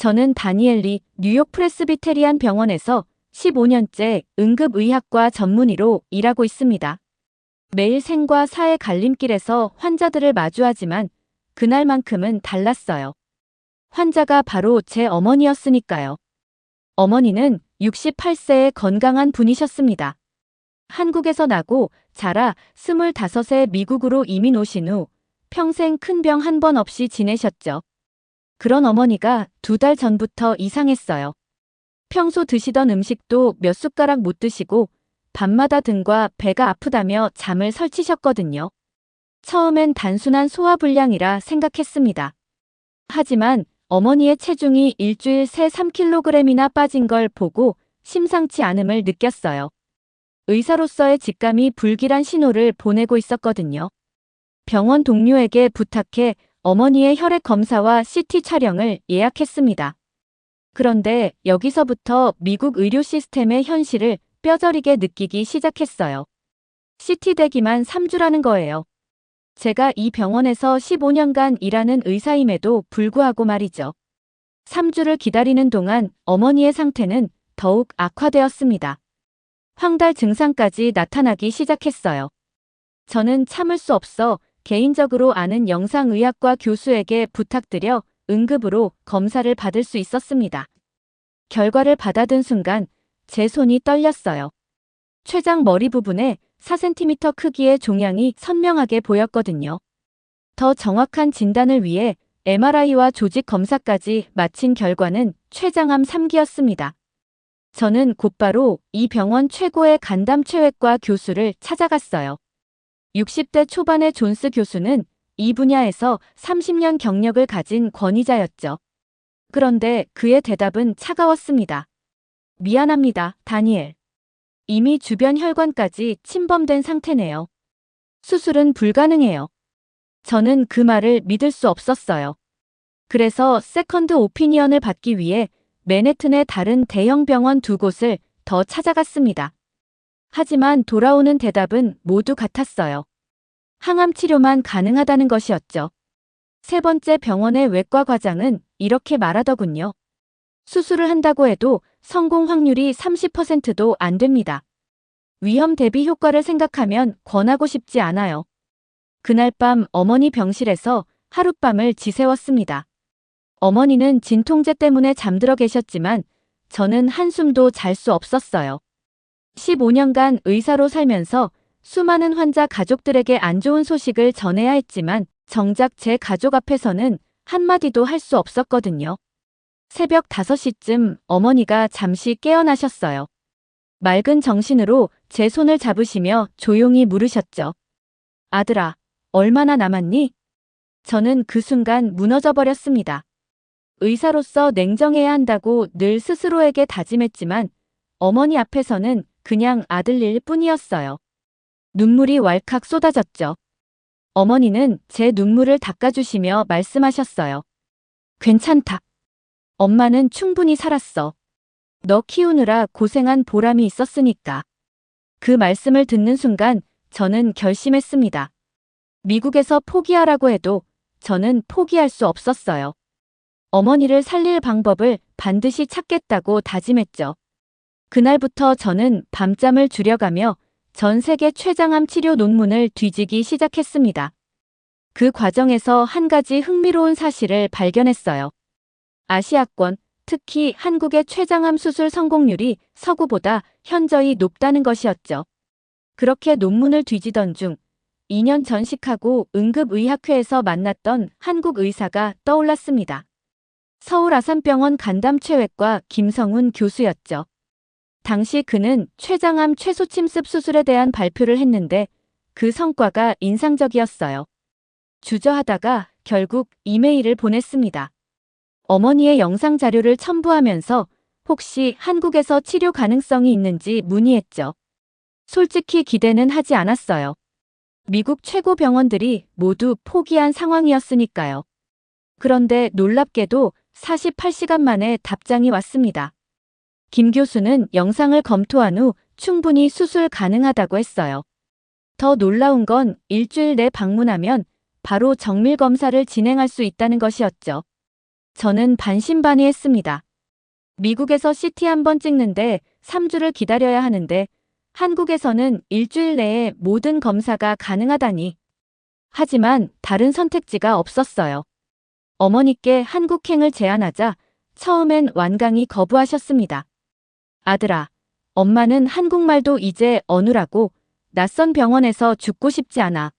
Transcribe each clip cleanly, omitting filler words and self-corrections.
저는 다니엘리 뉴욕 프레스비테리안 병원에서 15년째 응급의학과 전문의로 일하고 있습니다. 매일 생과 사의 갈림길에서 환자들을 마주하지만 그날만큼은 달랐어요. 환자가 바로 제 어머니였으니까요. 어머니는 68세의 건강한 분이셨습니다. 한국에서 나고 자라 25세 미국으로 이민 오신 후 평생 큰 병 한 번 없이 지내셨죠. 그런 어머니가 2달 전부터 이상했어요. 평소 드시던 음식도 몇 숟가락 못 드시고 밤마다 등과 배가 아프다며 잠을 설치셨거든요. 처음엔 단순한 소화불량이라 생각했습니다. 하지만 어머니의 체중이 일주일 새 3kg이나 빠진 걸 보고 심상치 않음을 느꼈어요. 의사로서의 직감이 불길한 신호를 보내고 있었거든요. 병원 동료에게 부탁해 어머니의 혈액 검사와 CT 촬영을 예약했습니다. 그런데 여기서부터 미국 의료 시스템의 현실을 뼈저리게 느끼기 시작했어요. CT 대기만 3주라는 거예요. 제가 이 병원에서 15년간 일하는 의사임에도 불구하고 말이죠. 3주를 기다리는 동안 어머니의 상태는 더욱 악화되었습니다. 황달 증상까지 나타나기 시작했어요. 저는 참을 수 없어 개인적으로 아는 영상의학과 교수에게 부탁드려 응급으로 검사를 받을 수 있었습니다. 결과를 받아든 순간 제 손이 떨렸어요. 췌장 머리 부분에 4cm 크기의 종양이 선명하게 보였거든요. 더 정확한 진단을 위해 MRI와 조직 검사까지 마친 결과는 췌장암 3기였습니다. 저는 곧바로 이 병원 최고의 간담체외과 교수를 찾아갔어요. 60대 초반의 존스 교수는 이 분야에서 30년 경력을 가진 권위자였죠. 그런데 그의 대답은 차가웠습니다. 미안합니다, 다니엘. 이미 주변 혈관까지 침범된 상태네요. 수술은 불가능해요. 저는 그 말을 믿을 수 없었어요. 그래서 세컨드 오피니언을 받기 위해 맨해튼의 다른 대형 병원 2곳을 더 찾아갔습니다. 하지만 돌아오는 대답은 모두 같았어요. 항암 치료만 가능하다는 것이었죠. 세 번째 병원의 외과 과장은 이렇게 말하더군요. 수술을 한다고 해도 성공 확률이 30%도 안 됩니다. 위험 대비 효과를 생각하면 권하고 싶지 않아요. 그날 밤 어머니 병실에서 하룻밤을 지새웠습니다. 어머니는 진통제 때문에 잠들어 계셨지만 저는 한숨도 잘 수 없었어요. 15년간 의사로 살면서 수많은 환자 가족들에게 안 좋은 소식을 전해야 했지만 정작 제 가족 앞에서는 한마디도 할 수 없었거든요. 새벽 5시쯤 어머니가 잠시 깨어나셨어요. 맑은 정신으로 제 손을 잡으시며 조용히 물으셨죠. 아들아, 얼마나 남았니? 저는 그 순간 무너져 버렸습니다. 의사로서 냉정해야 한다고 늘 스스로에게 다짐했지만 어머니 앞에서는 그냥 아들일 뿐이었어요. 눈물이 왈칵 쏟아졌죠. 어머니는 제 눈물을 닦아주시며 말씀하셨어요. 괜찮다. 엄마는 충분히 살았어. 너 키우느라 고생한 보람이 있었으니까. 그 말씀을 듣는 순간 저는 결심했습니다. 미국에서 포기하라고 해도 저는 포기할 수 없었어요. 어머니를 살릴 방법을 반드시 찾겠다고 다짐했죠. 그날부터 저는 밤잠을 줄여가며 전 세계 췌장암 치료 논문을 뒤지기 시작했습니다. 그 과정에서 한 가지 흥미로운 사실을 발견했어요. 아시아권, 특히 한국의 췌장암 수술 성공률이 서구보다 현저히 높다는 것이었죠. 그렇게 논문을 뒤지던 중 2년 전 시카고 응급의학회에서 만났던 한국 의사가 떠올랐습니다. 서울 아산병원 간담체외과 김성훈 교수였죠. 당시 그는 췌장암 최소 침습 수술에 대한 발표를 했는데 그 성과가 인상적이었어요. 주저하다가 결국 이메일을 보냈습니다. 어머니의 영상 자료를 첨부하면서 혹시 한국에서 치료 가능성이 있는지 문의했죠. 솔직히 기대는 하지 않았어요. 미국 최고 병원들이 모두 포기한 상황이었으니까요. 그런데 놀랍게도 48시간 만에 답장이 왔습니다. 김 교수는 영상을 검토한 후 충분히 수술 가능하다고 했어요. 더 놀라운 건 일주일 내 방문하면 바로 정밀 검사를 진행할 수 있다는 것이었죠. 저는 반신반의했습니다. 미국에서 CT 한 번 찍는데 3주를 기다려야 하는데 한국에서는 일주일 내에 모든 검사가 가능하다니. 하지만 다른 선택지가 없었어요. 어머니께 한국행을 제안하자 처음엔 완강히 거부하셨습니다. 아들아, 엄마는 한국말도 이제 어눌하고 낯선 병원에서 죽고 싶지 않아.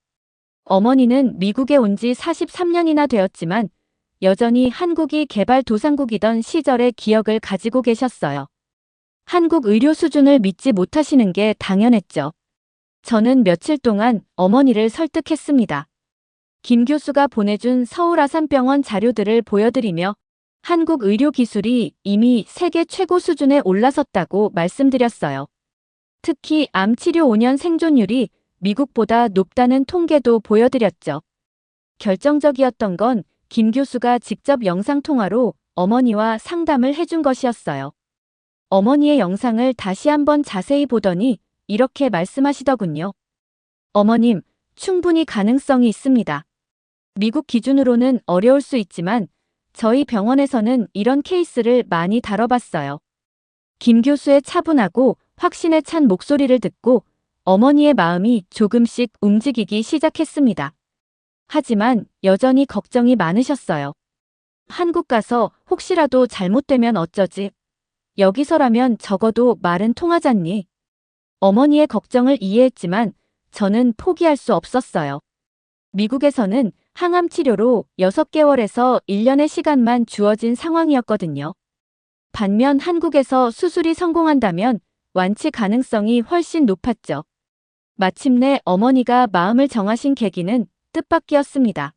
어머니는 미국에 온 지 43년이나 되었지만 여전히 한국이 개발도상국이던 시절의 기억을 가지고 계셨어요. 한국 의료 수준을 믿지 못하시는 게 당연했죠. 저는 며칠 동안 어머니를 설득했습니다. 김 교수가 보내준 서울 아산병원 자료들을 보여드리며 한국 의료 기술이 이미 세계 최고 수준에 올라섰다고 말씀드렸어요. 특히 암 치료 5년 생존율이 미국보다 높다는 통계도 보여드렸죠. 결정적이었던 건 김 교수가 직접 영상통화로 어머니와 상담을 해준 것이었어요. 어머니의 영상을 다시 한번 자세히 보더니 이렇게 말씀하시더군요. 어머님, 충분히 가능성이 있습니다. 미국 기준으로는 어려울 수 있지만 저희 병원에서는 이런 케이스를 많이 다뤄봤어요. 김 교수의 차분하고 확신에 찬 목소리를 듣고 어머니의 마음이 조금씩 움직이기 시작했습니다. 하지만 여전히 걱정이 많으셨어요. 한국 가서 혹시라도 잘못되면 어쩌지? 여기서라면 적어도 말은 통하잖니. 어머니의 걱정을 이해했지만 저는 포기할 수 없었어요. 미국에서는 항암 치료로 6개월에서 1년의 시간만 주어진 상황이었거든요. 반면 한국에서 수술이 성공한다면 완치 가능성이 훨씬 높았죠. 마침내 어머니가 마음을 정하신 계기는 뜻밖이었습니다.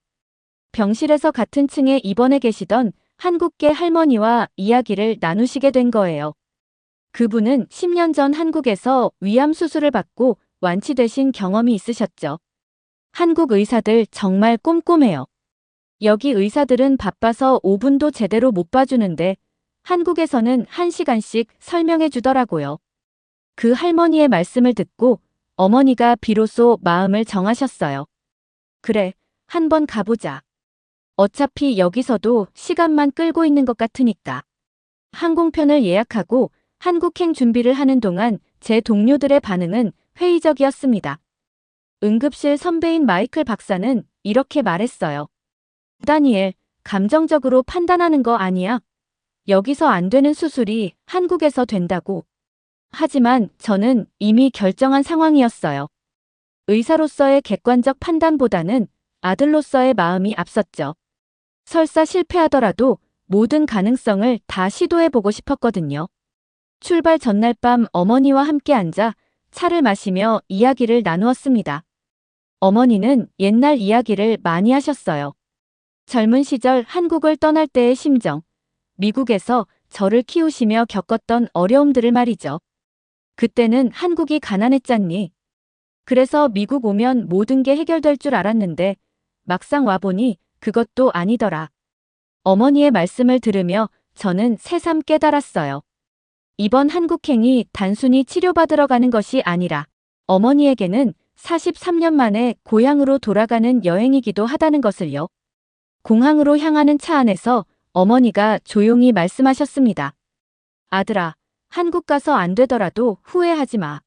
병실에서 같은 층에 입원해 계시던 한국계 할머니와 이야기를 나누시게 된 거예요. 그분은 10년 전 한국에서 위암 수술을 받고 완치되신 경험이 있으셨죠. 한국 의사들 정말 꼼꼼해요. 여기 의사들은 바빠서 5분도 제대로 못 봐주는데 한국에서는 1시간씩 설명해 주더라고요. 그 할머니의 말씀을 듣고 어머니가 비로소 마음을 정하셨어요. 그래, 한번 가보자. 어차피 여기서도 시간만 끌고 있는 것 같으니까. 항공편을 예약하고 한국행 준비를 하는 동안 제 동료들의 반응은 회의적이었습니다. 응급실 선배인 마이클 박사는 이렇게 말했어요. 다니엘, 감정적으로 판단하는 거 아니야. 여기서 안 되는 수술이 한국에서 된다고. 하지만 저는 이미 결정한 상황이었어요. 의사로서의 객관적 판단보다는 아들로서의 마음이 앞섰죠. 설사 실패하더라도 모든 가능성을 다 시도해보고 싶었거든요. 출발 전날 밤 어머니와 함께 앉아 차를 마시며 이야기를 나누었습니다. 어머니는 옛날 이야기를 많이 하셨어요. 젊은 시절 한국을 떠날 때의 심정, 미국에서 저를 키우시며 겪었던 어려움들을 말이죠. 그때는 한국이 가난했잖니. 그래서 미국 오면 모든 게 해결될 줄 알았는데 막상 와보니 그것도 아니더라. 어머니의 말씀을 들으며 저는 새삼 깨달았어요. 이번 한국행이 단순히 치료받으러 가는 것이 아니라 어머니에게는 43년 만에 고향으로 돌아가는 여행이기도 하다는 것을요. 공항으로 향하는 차 안에서 어머니가 조용히 말씀하셨습니다. 아들아, 한국 가서 안 되더라도 후회하지 마.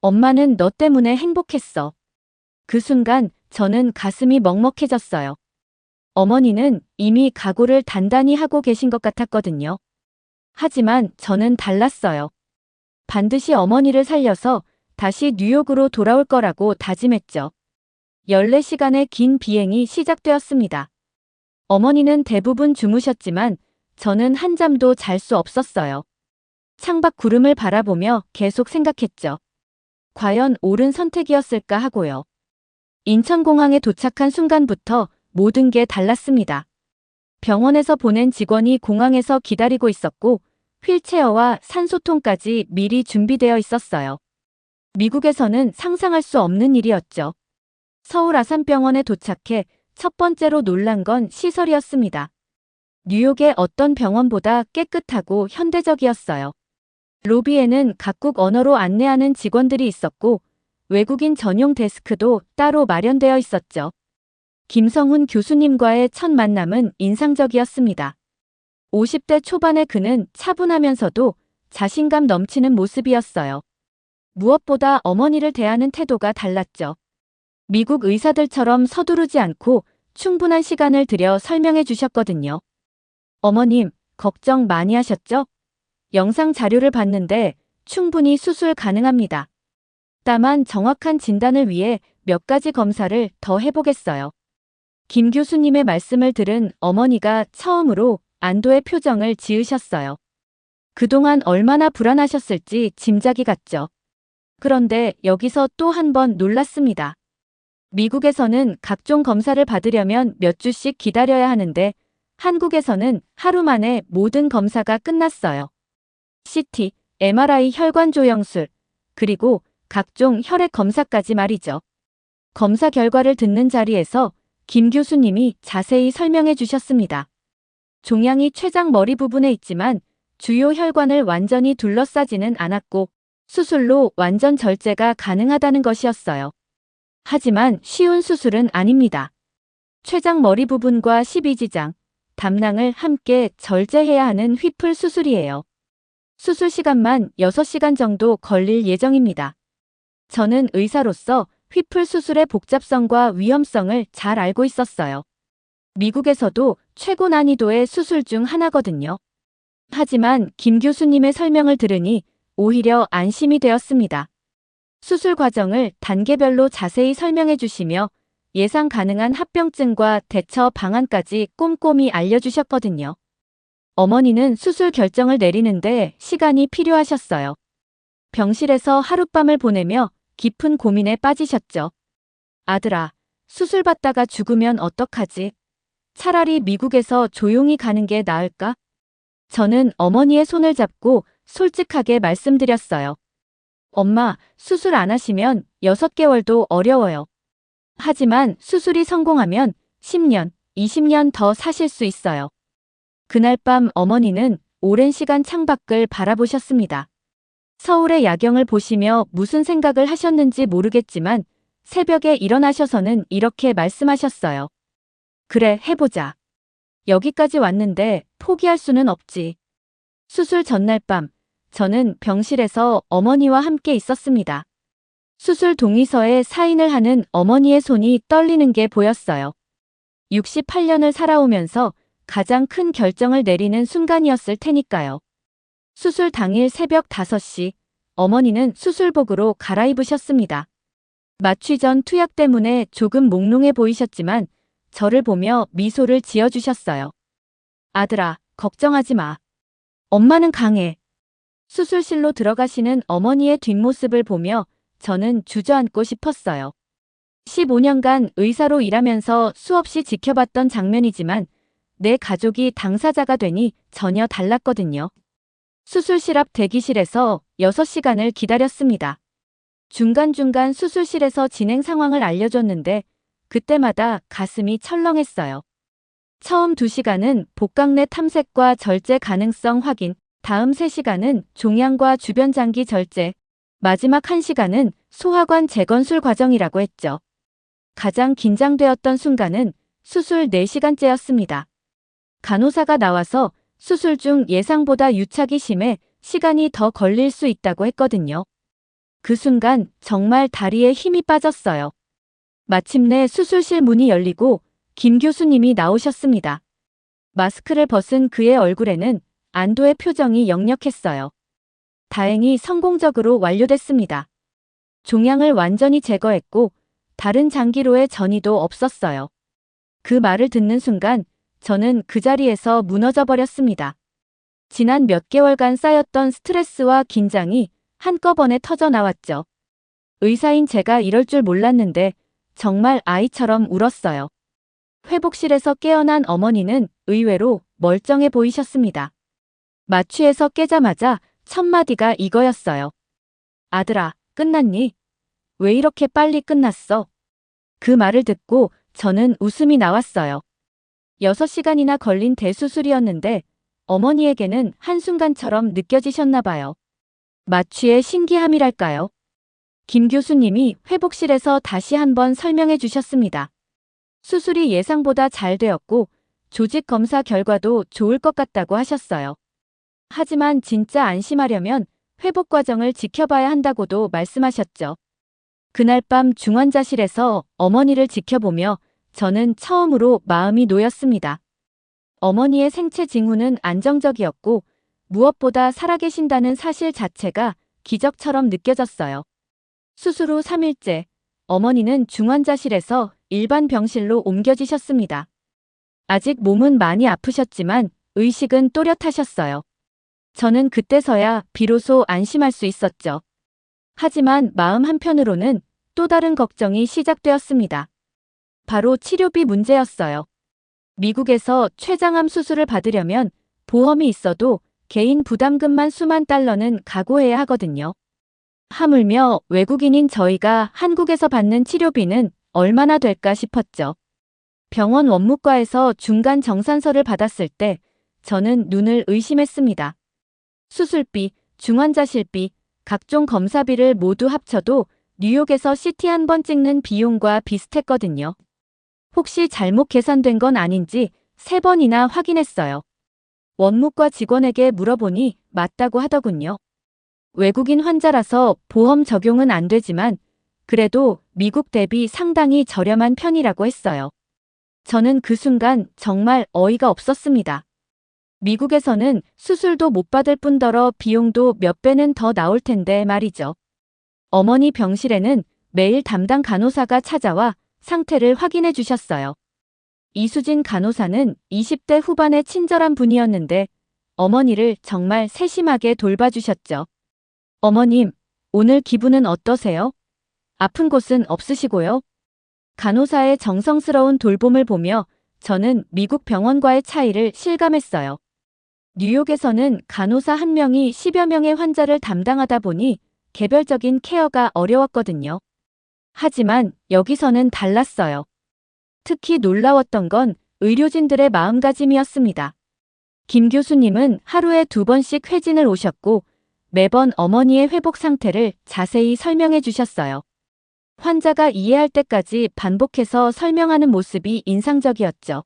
엄마는 너 때문에 행복했어. 그 순간 저는 가슴이 먹먹해졌어요. 어머니는 이미 각오를 단단히 하고 계신 것 같았거든요. 하지만 저는 달랐어요. 반드시 어머니를 살려서 다시 뉴욕으로 돌아올 거라고 다짐했죠. 14시간의 긴 비행이 시작되었습니다. 어머니는 대부분 주무셨지만 저는 한잠도 잘 수 없었어요. 창밖 구름을 바라보며 계속 생각했죠. 과연 옳은 선택이었을까 하고요. 인천공항에 도착한 순간부터 모든 게 달랐습니다. 병원에서 보낸 직원이 공항에서 기다리고 있었고 휠체어와 산소통까지 미리 준비되어 있었어요. 미국에서는 상상할 수 없는 일이었죠. 서울 아산병원에 도착해 첫 번째로 놀란 건 시설이었습니다. 뉴욕의 어떤 병원보다 깨끗하고 현대적이었어요. 로비에는 각국 언어로 안내하는 직원들이 있었고 외국인 전용 데스크도 따로 마련되어 있었죠. 김성훈 교수님과의 첫 만남은 인상적이었습니다. 50대 초반의 그는 차분하면서도 자신감 넘치는 모습이었어요. 무엇보다 어머니를 대하는 태도가 달랐죠. 미국 의사들처럼 서두르지 않고 충분한 시간을 들여 설명해 주셨거든요. 어머님, 걱정 많이 하셨죠? 영상 자료를 봤는데 충분히 수술 가능합니다. 다만 정확한 진단을 위해 몇 가지 검사를 더 해보겠어요. 김 교수님의 말씀을 들은 어머니가 처음으로 안도의 표정을 지으셨어요. 그동안 얼마나 불안하셨을지 짐작이 갔죠. 그런데 여기서 또 한 번 놀랐습니다. 미국에서는 각종 검사를 받으려면 몇 주씩 기다려야 하는데 한국에서는 하루 만에 모든 검사가 끝났어요. CT, MRI 혈관 조영술, 그리고 각종 혈액 검사까지 말이죠. 검사 결과를 듣는 자리에서 김 교수님이 자세히 설명해 주셨습니다. 종양이 췌장 머리 부분에 있지만 주요 혈관을 완전히 둘러싸지는 않았고 수술로 완전 절제가 가능하다는 것이었어요. 하지만 쉬운 수술은 아닙니다. 췌장 머리 부분과 12지장, 담낭을 함께 절제해야 하는 휘플 수술이에요. 수술 시간만 6시간 정도 걸릴 예정입니다. 저는 의사로서 휘플 수술의 복잡성과 위험성을 잘 알고 있었어요. 미국에서도 최고 난이도의 수술 중 하나거든요. 하지만 김 교수님의 설명을 들으니 오히려 안심이 되었습니다. 수술 과정을 단계별로 자세히 설명해 주시며 예상 가능한 합병증과 대처 방안까지 꼼꼼히 알려주셨거든요. 어머니는 수술 결정을 내리는데 시간이 필요하셨어요. 병실에서 하룻밤을 보내며 깊은 고민에 빠지셨죠. 아들아, 수술 받다가 죽으면 어떡하지? 차라리 미국에서 조용히 가는 게 나을까? 저는 어머니의 손을 잡고 솔직하게 말씀드렸어요. 엄마, 수술 안 하시면 6개월도 어려워요. 하지만 수술이 성공하면 10년, 20년 더 사실 수 있어요. 그날 밤 어머니는 오랜 시간 창밖을 바라보셨습니다. 서울의 야경을 보시며 무슨 생각을 하셨는지 모르겠지만 새벽에 일어나셔서는 이렇게 말씀하셨어요. 그래, 해보자. 여기까지 왔는데 포기할 수는 없지. 수술 전날 밤, 저는 병실에서 어머니와 함께 있었습니다. 수술 동의서에 사인을 하는 어머니의 손이 떨리는 게 보였어요. 68년을 살아오면서 가장 큰 결정을 내리는 순간이었을 테니까요. 수술 당일 새벽 5시, 어머니는 수술복으로 갈아입으셨습니다. 마취 전 투약 때문에 조금 몽롱해 보이셨지만 저를 보며 미소를 지어주셨어요. 아들아, 걱정하지 마. 엄마는 강해. 수술실로 들어가시는 어머니의 뒷모습을 보며 저는 주저앉고 싶었어요. 15년간 의사로 일하면서 수없이 지켜봤던 장면이지만 내 가족이 당사자가 되니 전혀 달랐거든요. 수술실 앞 대기실에서 6시간을 기다렸습니다. 중간중간 수술실에서 진행 상황을 알려줬는데 그때마다 가슴이 철렁했어요. 처음 2시간은 복강 내 탐색과 절제 가능성 확인, 다음 3시간은 종양과 주변 장기 절제, 마지막 1시간은 소화관 재건술 과정이라고 했죠. 가장 긴장되었던 순간은 수술 4시간째였습니다. 간호사가 나와서 수술 중 예상보다 유착이 심해 시간이 더 걸릴 수 있다고 했거든요. 그 순간 정말 다리에 힘이 빠졌어요. 마침내 수술실 문이 열리고 김 교수님이 나오셨습니다. 마스크를 벗은 그의 얼굴에는 안도의 표정이 역력했어요. 다행히 성공적으로 완료됐습니다. 종양을 완전히 제거했고 다른 장기로의 전이도 없었어요. 그 말을 듣는 순간 저는 그 자리에서 무너져 버렸습니다. 지난 몇 개월간 쌓였던 스트레스와 긴장이 한꺼번에 터져 나왔죠. 의사인 제가 이럴 줄 몰랐는데 정말 아이처럼 울었어요. 회복실에서 깨어난 어머니는 의외로 멀쩡해 보이셨습니다. 마취에서 깨자마자 첫 마디가 이거였어요. 아들아, 끝났니? 왜 이렇게 빨리 끝났어? 그 말을 듣고 저는 웃음이 나왔어요. 6시간이나 걸린 대수술이었는데 어머니에게는 한순간처럼 느껴지셨나 봐요. 마취의 신기함이랄까요? 김 교수님이 회복실에서 다시 한번 설명해 주셨습니다. 수술이 예상보다 잘 되었고 조직 검사 결과도 좋을 것 같다고 하셨어요. 하지만 진짜 안심하려면 회복 과정을 지켜봐야 한다고도 말씀하셨죠. 그날 밤 중환자실에서 어머니를 지켜보며 저는 처음으로 마음이 놓였습니다. 어머니의 생체 징후는 안정적이었고 무엇보다 살아계신다는 사실 자체가 기적처럼 느껴졌어요. 수술 후 3일째, 어머니는 중환자실에서 일반 병실로 옮겨지셨습니다. 아직 몸은 많이 아프셨지만 의식은 또렷하셨어요. 저는 그때서야 비로소 안심할 수 있었죠. 하지만 마음 한편으로는 또 다른 걱정이 시작되었습니다. 바로 치료비 문제였어요. 미국에서 췌장암 수술을 받으려면 보험이 있어도 개인 부담금만 수만 달러는 각오해야 하거든요. 하물며 외국인인 저희가 한국에서 받는 치료비는 얼마나 될까 싶었죠. 병원 원무과에서 중간 정산서를 받았을 때 저는 눈을 의심했습니다. 수술비, 중환자실비, 각종 검사비를 모두 합쳐도 뉴욕에서 CT 한 번 찍는 비용과 비슷했거든요. 혹시 잘못 계산된 건 아닌지 3번이나 확인했어요. 원무과 직원에게 물어보니 맞다고 하더군요. 외국인 환자라서 보험 적용은 안 되지만 그래도 미국 대비 상당히 저렴한 편이라고 했어요. 저는 그 순간 정말 어이가 없었습니다. 미국에서는 수술도 못 받을 뿐더러 비용도 몇 배는 더 나올 텐데 말이죠. 어머니 병실에는 매일 담당 간호사가 찾아와 상태를 확인해 주셨어요. 이수진 간호사는 20대 후반의 친절한 분이었는데 어머니를 정말 세심하게 돌봐주셨죠. 어머님, 오늘 기분은 어떠세요? 아픈 곳은 없으시고요? 간호사의 정성스러운 돌봄을 보며 저는 미국 병원과의 차이를 실감했어요. 뉴욕에서는 간호사 한 명이 10여 명의 환자를 담당하다 보니 개별적인 케어가 어려웠거든요. 하지만 여기서는 달랐어요. 특히 놀라웠던 건 의료진들의 마음가짐이었습니다. 김 교수님은 하루에 2번씩 회진을 오셨고 매번 어머니의 회복 상태를 자세히 설명해 주셨어요. 환자가 이해할 때까지 반복해서 설명하는 모습이 인상적이었죠.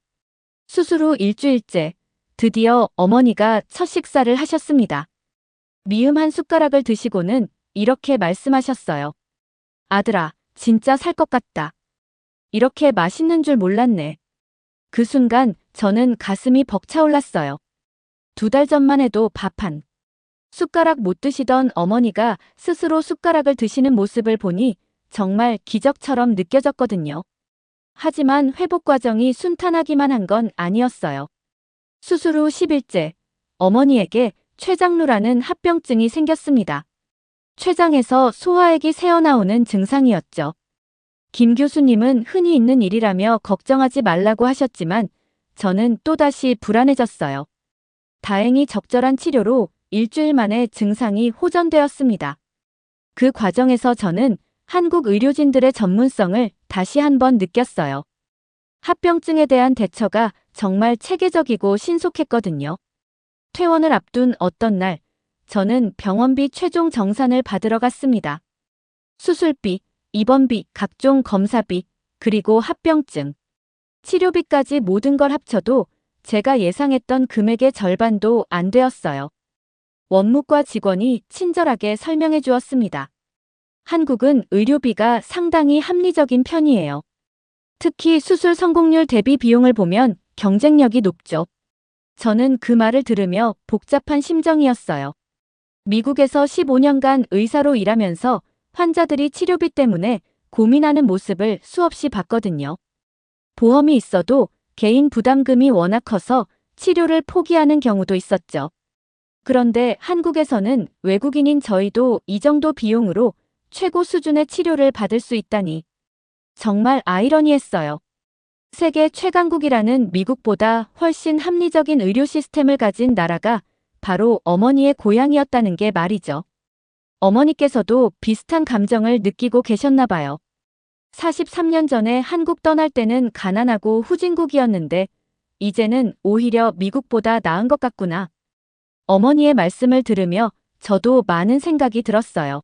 수술 후 일주일째, 드디어 어머니가 첫 식사를 하셨습니다. 미음 한 숟가락을 드시고는 이렇게 말씀하셨어요. 아들아, 진짜 살 것 같다. 이렇게 맛있는 줄 몰랐네. 그 순간 저는 가슴이 벅차올랐어요. 2달 전만 해도 밥 한 숟가락 못 드시던 어머니가 스스로 숟가락을 드시는 모습을 보니 정말 기적처럼 느껴졌거든요. 하지만 회복 과정이 순탄하기만 한 건 아니었어요. 수술 후 10일째, 어머니에게 췌장루라는 합병증이 생겼습니다. 췌장에서 소화액이 새어나오는 증상이었죠. 김 교수님은 흔히 있는 일이라며 걱정하지 말라고 하셨지만 저는 또다시 불안해졌어요. 다행히 적절한 치료로 일주일 만에 증상이 호전되었습니다. 그 과정에서 저는 한국 의료진들의 전문성을 다시 한번 느꼈어요. 합병증에 대한 대처가 정말 체계적이고 신속했거든요. 퇴원을 앞둔 어떤 날, 저는 병원비 최종 정산을 받으러 갔습니다. 수술비, 입원비, 각종 검사비, 그리고 합병증, 치료비까지 모든 걸 합쳐도 제가 예상했던 금액의 절반도 안 되었어요. 원무과 직원이 친절하게 설명해 주었습니다. 한국은 의료비가 상당히 합리적인 편이에요. 특히 수술 성공률 대비 비용을 보면 경쟁력이 높죠. 저는 그 말을 들으며 복잡한 심정이었어요. 미국에서 15년간 의사로 일하면서 환자들이 치료비 때문에 고민하는 모습을 수없이 봤거든요. 보험이 있어도 개인 부담금이 워낙 커서 치료를 포기하는 경우도 있었죠. 그런데 한국에서는 외국인인 저희도 이 정도 비용으로 최고 수준의 치료를 받을 수 있다니 정말 아이러니했어요. 세계 최강국이라는 미국보다 훨씬 합리적인 의료 시스템을 가진 나라가 바로 어머니의 고향이었다는 게 말이죠. 어머니께서도 비슷한 감정을 느끼고 계셨나 봐요. 43년 전에 한국 떠날 때는 가난하고 후진국이었는데 이제는 오히려 미국보다 나은 것 같구나. 어머니의 말씀을 들으며 저도 많은 생각이 들었어요.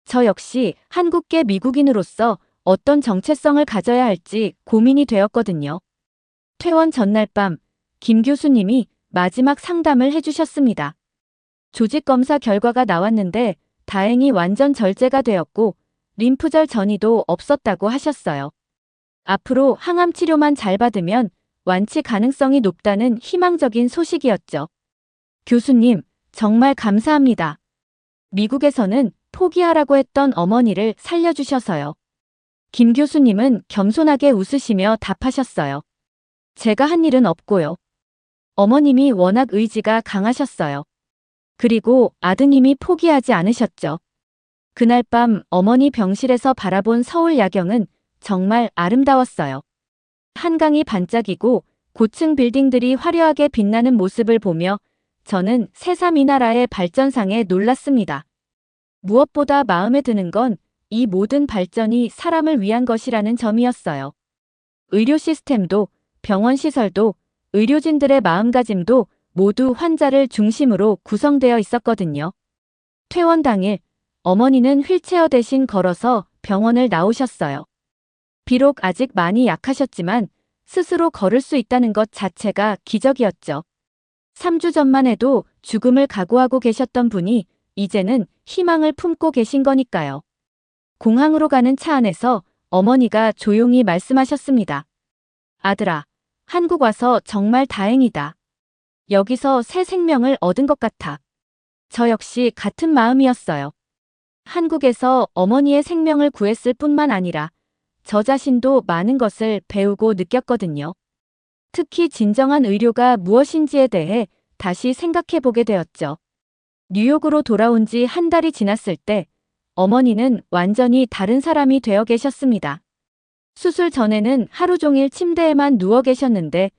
저 역시 한국계 미국인으로서 어떤 정체성을 가져야 할지 고민이 되었거든요. 퇴원 전날 밤 김 교수님이 마지막 상담을 해주셨습니다. 조직 검사 결과가 나왔는데 다행히 완전 절제가 되었고 림프절 전이도 없었다고 하셨어요. 앞으로 항암 치료만 잘 받으면 완치 가능성이 높다는 희망적인 소식이었죠. 교수님, 정말 감사합니다. 미국에서는 포기하라고 했던 어머니를 살려주셔서요. 김 교수님은 겸손하게 웃으시며 답하셨어요. 제가 한 일은 없고요. 어머님이 워낙 의지가 강하셨어요. 그리고 아드님이 포기하지 않으셨죠. 그날 밤 어머니 병실에서 바라본 서울 야경은 정말 아름다웠어요. 한강이 반짝이고 고층 빌딩들이 화려하게 빛나는 모습을 보며 저는 새삼 이 나라의 발전상에 놀랐습니다. 무엇보다 마음에 드는 건 이 모든 발전이 사람을 위한 것이라는 점이었어요. 의료 시스템도, 병원 시설도, 의료진들의 마음가짐도 모두 환자를 중심으로 구성되어 있었거든요. 퇴원 당일, 어머니는 휠체어 대신 걸어서 병원을 나오셨어요. 비록 아직 많이 약하셨지만 스스로 걸을 수 있다는 것 자체가 기적이었죠. 3주 전만 해도 죽음을 각오하고 계셨던 분이 이제는 희망을 품고 계신 거니까요. 공항으로 가는 차 안에서 어머니가 조용히 말씀하셨습니다. 아들아, 한국 와서 정말 다행이다. 여기서 새 생명을 얻은 것 같아. 저 역시 같은 마음이었어요. 한국에서 어머니의 생명을 구했을 뿐만 아니라 저 자신도 많은 것을 배우고 느꼈거든요. 특히 진정한 의료가 무엇인지에 대해 다시 생각해 보게 되었죠. 뉴욕으로 돌아온 지 한 달이 지났을 때 어머니는 완전히 다른 사람이 되어 계셨습니다. 수술 전에는 하루 종일 침대에만 누워 계셨는데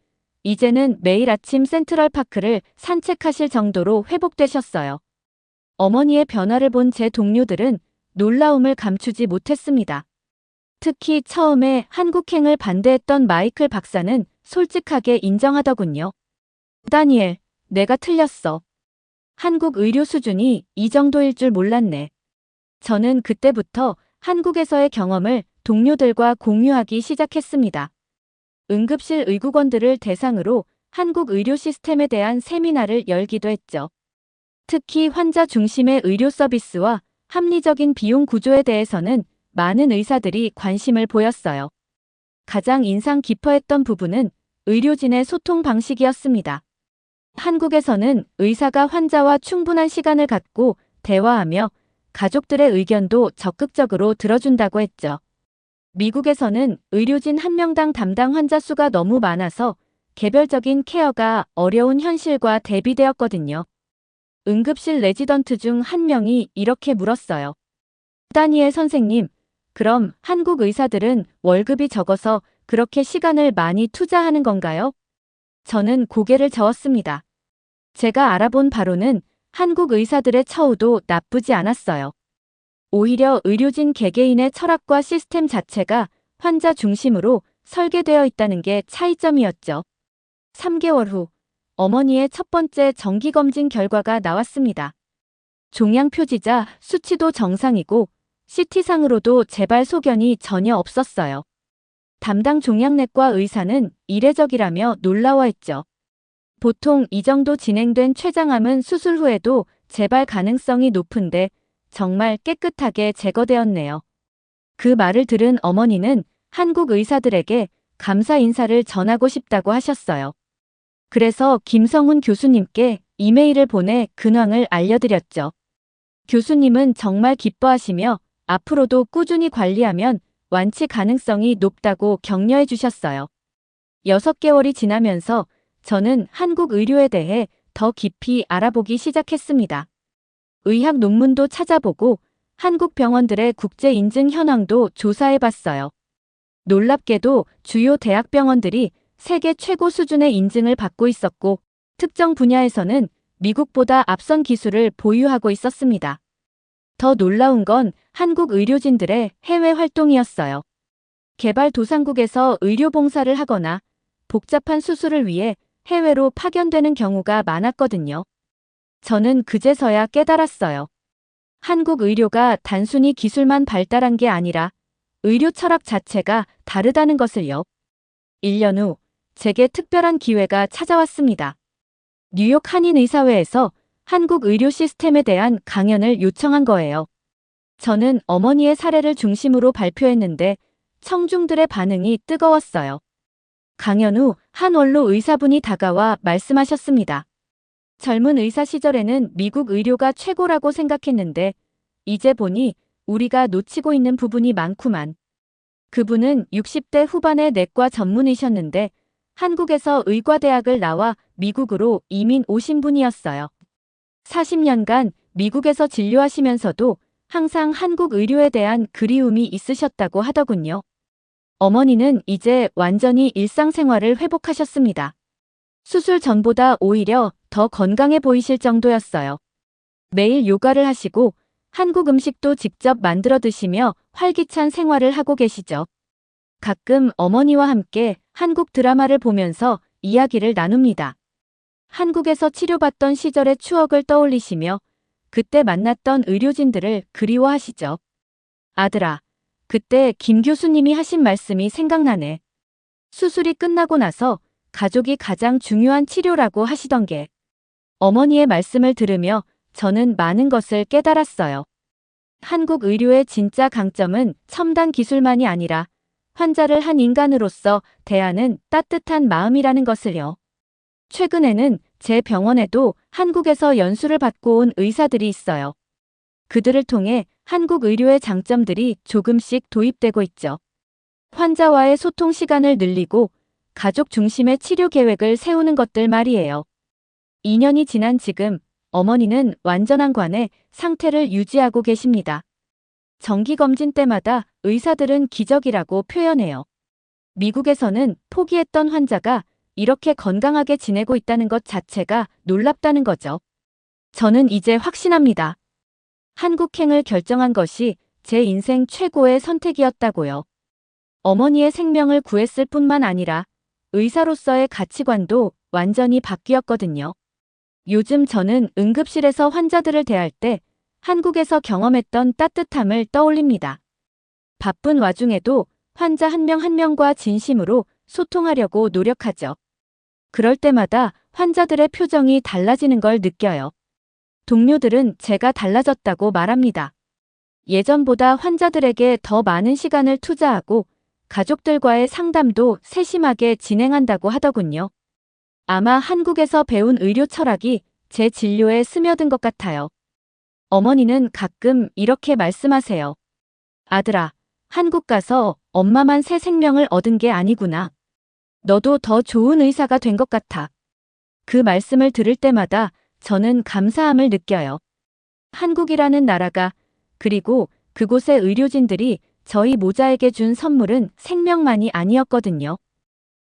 이제는 매일 아침 센트럴파크를 산책하실 정도로 회복되셨어요. 어머니의 변화를 본 제 동료들은 놀라움을 감추지 못했습니다. 특히 처음에 한국행을 반대했던 마이클 박사는 솔직하게 인정하더군요. 다니엘, 내가 틀렸어. 한국 의료 수준이 이 정도일 줄 몰랐네. 저는 그때부터 한국에서의 경험을 동료들과 공유하기 시작했습니다. 응급실 의구원들을 대상으로 한국 의료 시스템에 대한 세미나를 열기도 했죠. 특히 환자 중심의 의료 서비스와 합리적인 비용 구조에 대해서는 많은 의사들이 관심을 보였어요. 가장 인상 깊어했던 부분은 의료진의 소통 방식이었습니다. 한국에서는 의사가 환자와 충분한 시간을 갖고 대화하며 가족들의 의견도 적극적으로 들어준다고 했죠. 미국에서는 의료진 한 명당 담당 환자 수가 너무 많아서 개별적인 케어가 어려운 현실과 대비되었거든요. 응급실 레지던트 중 한 명이 이렇게 물었어요. 다니엘 선생님, 그럼 한국 의사들은 월급이 적어서 그렇게 시간을 많이 투자하는 건가요? 저는 고개를 저었습니다. 제가 알아본 바로는 한국 의사들의 처우도 나쁘지 않았어요. 오히려 의료진 개개인의 철학과 시스템 자체가 환자 중심으로 설계되어 있다는 게 차이점이었죠. 3개월 후 어머니의 첫 번째 정기검진 결과가 나왔습니다. 종양 표지자 수치도 정상이고 CT상으로도 재발 소견이 전혀 없었어요. 담당 종양내과 의사는 이례적이라며 놀라워했죠. 보통 이 정도 진행된 췌장암은 수술 후에도 재발 가능성이 높은데 정말 깨끗하게 제거되었네요. 그 말을 들은 어머니는 한국 의사들에게 감사 인사를 전하고 싶다고 하셨어요. 그래서 김성훈 교수님께 이메일을 보내 근황을 알려드렸죠. 교수님은 정말 기뻐하시며 앞으로도 꾸준히 관리하면 완치 가능성이 높다고 격려해 주셨어요. 6개월이 지나면서 저는 한국 의료에 대해 더 깊이 알아보기 시작했습니다. 의학 논문도 찾아보고 한국 병원들의 국제 인증 현황도 조사해봤어요. 놀랍게도 주요 대학병원들이 세계 최고 수준의 인증을 받고 있었고 특정 분야에서는 미국보다 앞선 기술을 보유하고 있었습니다. 더 놀라운 건 한국 의료진들의 해외 활동이었어요. 개발도상국에서 의료 봉사를 하거나 복잡한 수술을 위해 해외로 파견되는 경우가 많았거든요. 저는 그제서야 깨달았어요. 한국 의료가 단순히 기술만 발달한 게 아니라 의료 철학 자체가 다르다는 것을요. 1년 후 제게 특별한 기회가 찾아왔습니다. 뉴욕 한인의사회에서 한국 의료 시스템에 대한 강연을 요청한 거예요. 저는 어머니의 사례를 중심으로 발표했는데 청중들의 반응이 뜨거웠어요. 강연 후 한 원로 의사분이 다가와 말씀하셨습니다. 젊은 의사 시절에는 미국 의료가 최고라고 생각했는데 이제 보니 우리가 놓치고 있는 부분이 많구만. 그분은 60대 후반의 내과 전문의셨는데 한국에서 의과대학을 나와 미국으로 이민 오신 분이었어요. 40년간 미국에서 진료하시면서도 항상 한국 의료에 대한 그리움이 있으셨다고 하더군요. 어머니는 이제 완전히 일상생활을 회복하셨습니다. 수술 전보다 오히려 더 건강해 보이실 정도였어요. 매일 요가를 하시고 한국 음식도 직접 만들어 드시며 활기찬 생활을 하고 계시죠. 가끔 어머니와 함께 한국 드라마를 보면서 이야기를 나눕니다. 한국에서 치료받던 시절의 추억을 떠올리시며 그때 만났던 의료진들을 그리워하시죠. 아들아, 그때 김 교수님이 하신 말씀이 생각나네. 수술이 끝나고 나서 가족이 가장 중요한 치료라고 하시던 게. 어머니의 말씀을 들으며 저는 많은 것을 깨달았어요. 한국 의료의 진짜 강점은 첨단 기술만이 아니라 환자를 한 인간으로서 대하는 따뜻한 마음이라는 것을요. 최근에는 제 병원에도 한국에서 연수를 받고 온 의사들이 있어요. 그들을 통해 한국 의료의 장점들이 조금씩 도입되고 있죠. 환자와의 소통 시간을 늘리고 가족 중심의 치료 계획을 세우는 것들 말이에요. 2년이 지난 지금 어머니는 완전한 관의 상태를 유지하고 계십니다. 정기검진 때마다 의사들은 기적이라고 표현해요. 미국에서는 포기했던 환자가 이렇게 건강하게 지내고 있다는 것 자체가 놀랍다는 거죠. 저는 이제 확신합니다. 한국행을 결정한 것이 제 인생 최고의 선택이었다고요. 어머니의 생명을 구했을 뿐만 아니라 의사로서의 가치관도 완전히 바뀌었거든요. 요즘 저는 응급실에서 환자들을 대할 때 한국에서 경험했던 따뜻함을 떠올립니다. 바쁜 와중에도 환자 한 명 한 명과 진심으로 소통하려고 노력하죠. 그럴 때마다 환자들의 표정이 달라지는 걸 느껴요. 동료들은 제가 달라졌다고 말합니다. 예전보다 환자들에게 더 많은 시간을 투자하고 가족들과의 상담도 세심하게 진행한다고 하더군요. 아마 한국에서 배운 의료 철학이 제 진료에 스며든 것 같아요. 어머니는 가끔 이렇게 말씀하세요. 아들아, 한국 가서 엄마만 새 생명을 얻은 게 아니구나. 너도 더 좋은 의사가 된 것 같아. 그 말씀을 들을 때마다 저는 감사함을 느껴요. 한국이라는 나라가 그리고 그곳의 의료진들이 저희 모자에게 준 선물은 생명만이 아니었거든요.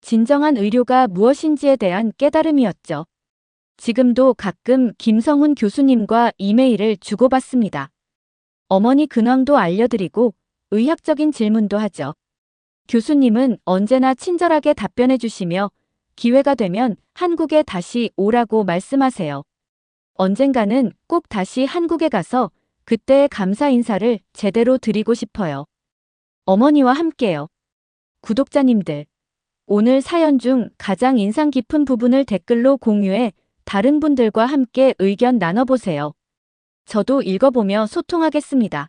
진정한 의료가 무엇인지에 대한 깨달음이었죠. 지금도 가끔 김성훈 교수님과 이메일을 주고받습니다. 어머니 근황도 알려드리고 의학적인 질문도 하죠. 교수님은 언제나 친절하게 답변해 주시며 기회가 되면 한국에 다시 오라고 말씀하세요. 언젠가는 꼭 다시 한국에 가서 그때의 감사 인사를 제대로 드리고 싶어요. 어머니와 함께요. 구독자님들, 오늘 사연 중 가장 인상 깊은 부분을 댓글로 공유해 다른 분들과 함께 의견 나눠보세요. 저도 읽어보며 소통하겠습니다.